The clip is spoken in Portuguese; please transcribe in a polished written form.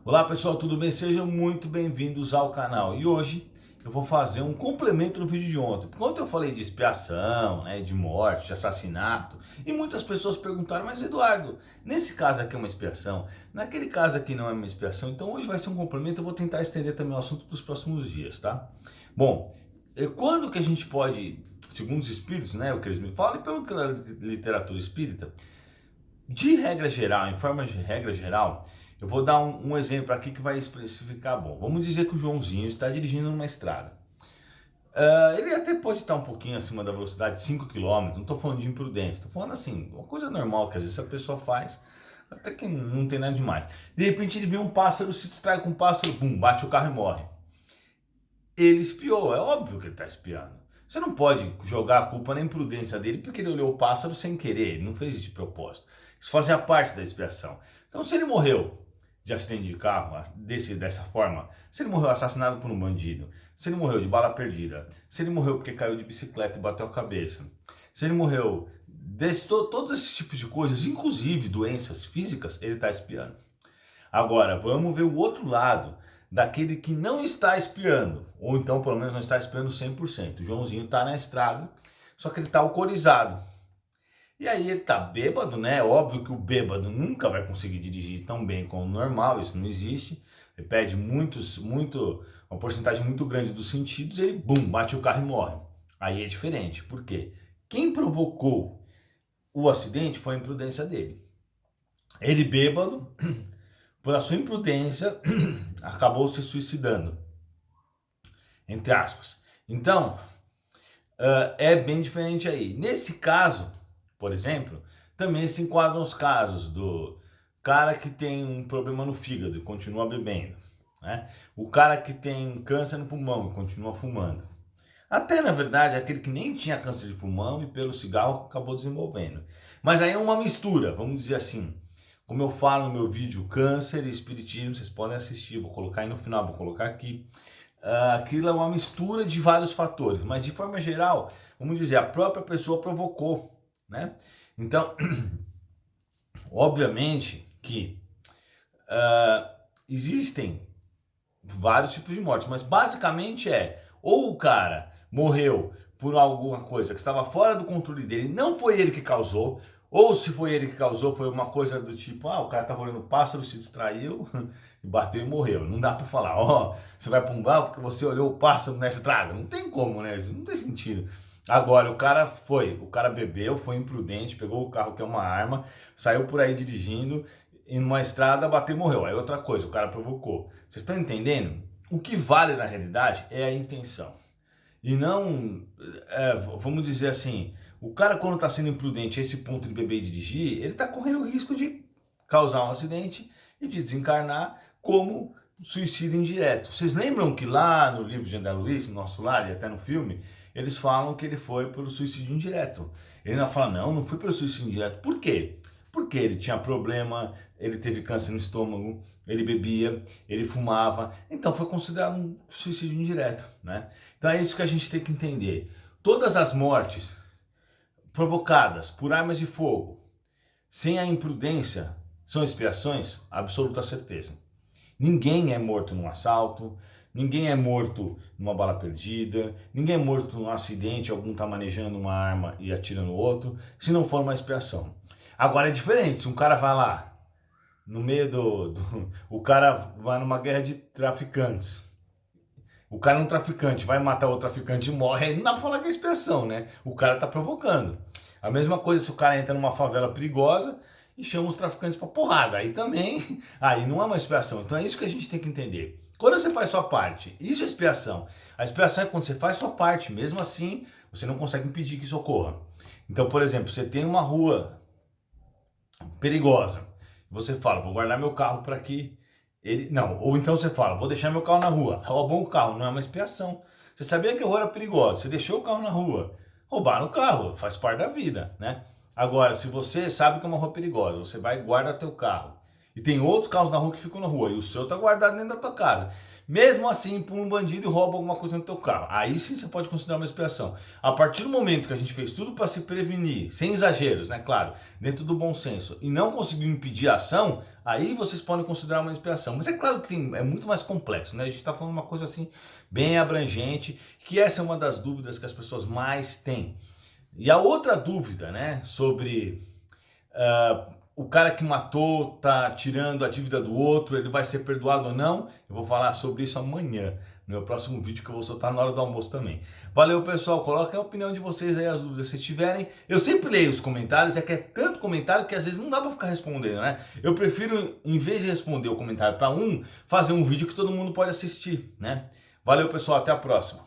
Olá pessoal, tudo bem? Sejam muito bem-vindos ao canal. E hoje eu vou fazer um complemento no vídeo de ontem. Ontem eu falei de expiação, né, de morte, de assassinato, e muitas pessoas perguntaram, mas Eduardo, nesse caso aqui é uma expiação, naquele caso aqui não é uma expiação, então hoje vai ser um complemento, eu vou tentar estender também o assunto para os próximos dias, tá? Bom, quando que a gente pode, segundo os espíritos, né, o que eles me falam, e pelo que a literatura espírita, de regra geral, em forma de regra geral, eu vou dar um exemplo aqui que vai especificar bom. Vamos dizer que o Joãozinho está dirigindo numa estrada. Ele até pode estar um pouquinho acima da velocidade, 5 km, não estou falando de imprudência, estou falando assim, uma coisa normal que às vezes a pessoa faz, até que não tem nada demais. De repente ele vê um pássaro, se distrai com um pássaro, bum, bate o carro e morre. Ele espiou, é óbvio que ele está espiando. Você não pode jogar a culpa na imprudência dele porque ele olhou o pássaro sem querer, ele não fez isso de propósito. Isso fazia parte da expiação. Então se ele morreu de acidente de carro dessa forma, se ele morreu assassinado por um bandido, se ele morreu de bala perdida, se ele morreu porque caiu de bicicleta e bateu a cabeça, se ele morreu todos esses tipos de coisas, inclusive doenças físicas, ele está espiando. Agora, vamos ver o outro lado, daquele que não está espiando, ou então pelo menos não está espiando 100%. O Joãozinho está na estrada, só que ele está alcoolizado. E aí ele tá bêbado, né? Óbvio que o bêbado nunca vai conseguir dirigir tão bem como o normal, isso não existe. Ele perde uma porcentagem muito grande dos sentidos, ele, bum, bate o carro e morre. Aí é diferente, por quê? Quem provocou o acidente foi a imprudência dele. Ele bêbado, por a sua imprudência, acabou se suicidando, entre aspas. Então, é bem diferente aí. Nesse caso, por exemplo, também se enquadram os casos do cara que tem um problema no fígado e continua bebendo, né? O cara que tem câncer no pulmão e continua fumando. Até, na verdade, aquele que nem tinha câncer de pulmão e pelo cigarro acabou desenvolvendo. Mas aí é uma mistura, vamos dizer assim. Como eu falo no meu vídeo, câncer e espiritismo, vocês podem assistir, vou colocar aí no final, vou colocar aqui. Aquilo é uma mistura de vários fatores, mas de forma geral, vamos dizer, a própria pessoa provocou, né? Então, obviamente que existem vários tipos de mortes, mas basicamente ou o cara morreu por alguma coisa que estava fora do controle dele, não foi ele que causou, ou se foi ele que causou, foi uma coisa do tipo, o cara estava olhando o pássaro, se distraiu e bateu e morreu. Não dá para falar, você vai pumbar porque você olhou o pássaro na estrada. Não tem como, né? Isso não tem sentido. Agora, o cara bebeu, foi imprudente, pegou o carro que é uma arma, saiu por aí dirigindo, em uma estrada, bateu e morreu. Aí outra coisa, o cara provocou. Vocês estão entendendo? O que vale na realidade é a intenção. E não, vamos dizer assim, o cara quando está sendo imprudente a esse ponto de beber e dirigir, ele está correndo o risco de causar um acidente e de desencarnar como suicídio indireto. Vocês lembram que lá no livro de André Luiz, no Nosso Lar, e até no filme, eles falam que ele foi pelo suicídio indireto. Ele não fala, não fui pelo suicídio indireto. Por quê? Porque ele tinha problema, ele teve câncer no estômago, ele bebia, ele fumava, então foi considerado um suicídio indireto, né? Então é isso que a gente tem que entender. Todas as mortes provocadas por armas de fogo, sem a imprudência, são expiações? Absoluta certeza. Ninguém é morto num assalto, ninguém é morto numa bala perdida, ninguém é morto num acidente, algum está manejando uma arma e atira no outro, se não for uma expiação. Agora é diferente, se um cara vai lá, no meio o cara vai numa guerra de traficantes, o cara é um traficante, vai matar outro traficante e morre, aí não dá pra falar que é expiação, né? O cara tá provocando. A mesma coisa se o cara entra numa favela perigosa e chama os traficantes pra porrada, aí também, aí não é uma expiação. Então é isso que a gente tem que entender. Quando você faz sua parte, isso é expiação. A expiação é quando você faz sua parte, mesmo assim, você não consegue impedir que isso ocorra. Então, por exemplo, você tem uma rua perigosa. Você fala, vou guardar meu carro para que ele... Não, ou então você fala, vou deixar meu carro na rua. Roubou o carro, não é uma expiação. Você sabia que a rua era perigosa, você deixou o carro na rua. Roubaram o carro, faz parte da vida, né? Agora, se você sabe que é uma rua perigosa, você vai e guarda teu carro E tem outros carros na rua que ficam na rua, e o seu tá guardado dentro da tua casa. Mesmo assim, pula um bandido e rouba alguma coisa no teu carro. Aí sim você pode considerar uma expiação. A partir do momento que a gente fez tudo para se prevenir, sem exageros, né? Claro, dentro do bom senso, e não conseguiu impedir a ação, aí vocês podem considerar uma expiação. Mas é claro que é muito mais complexo, né? A gente está falando uma coisa assim, bem abrangente, que essa é uma das dúvidas que as pessoas mais têm. E a outra dúvida, né, sobre o cara que matou tá tirando a dívida do outro, ele vai ser perdoado ou não? Eu vou falar sobre isso amanhã, no meu próximo vídeo que eu vou soltar na hora do almoço também. Valeu, pessoal, coloquem a opinião de vocês aí, as dúvidas se tiverem. Eu sempre leio os comentários, é que é tanto comentário que às vezes não dá pra ficar respondendo, né? Eu prefiro, em vez de responder o comentário para um, fazer um vídeo que todo mundo pode assistir, né? Valeu, pessoal, até a próxima.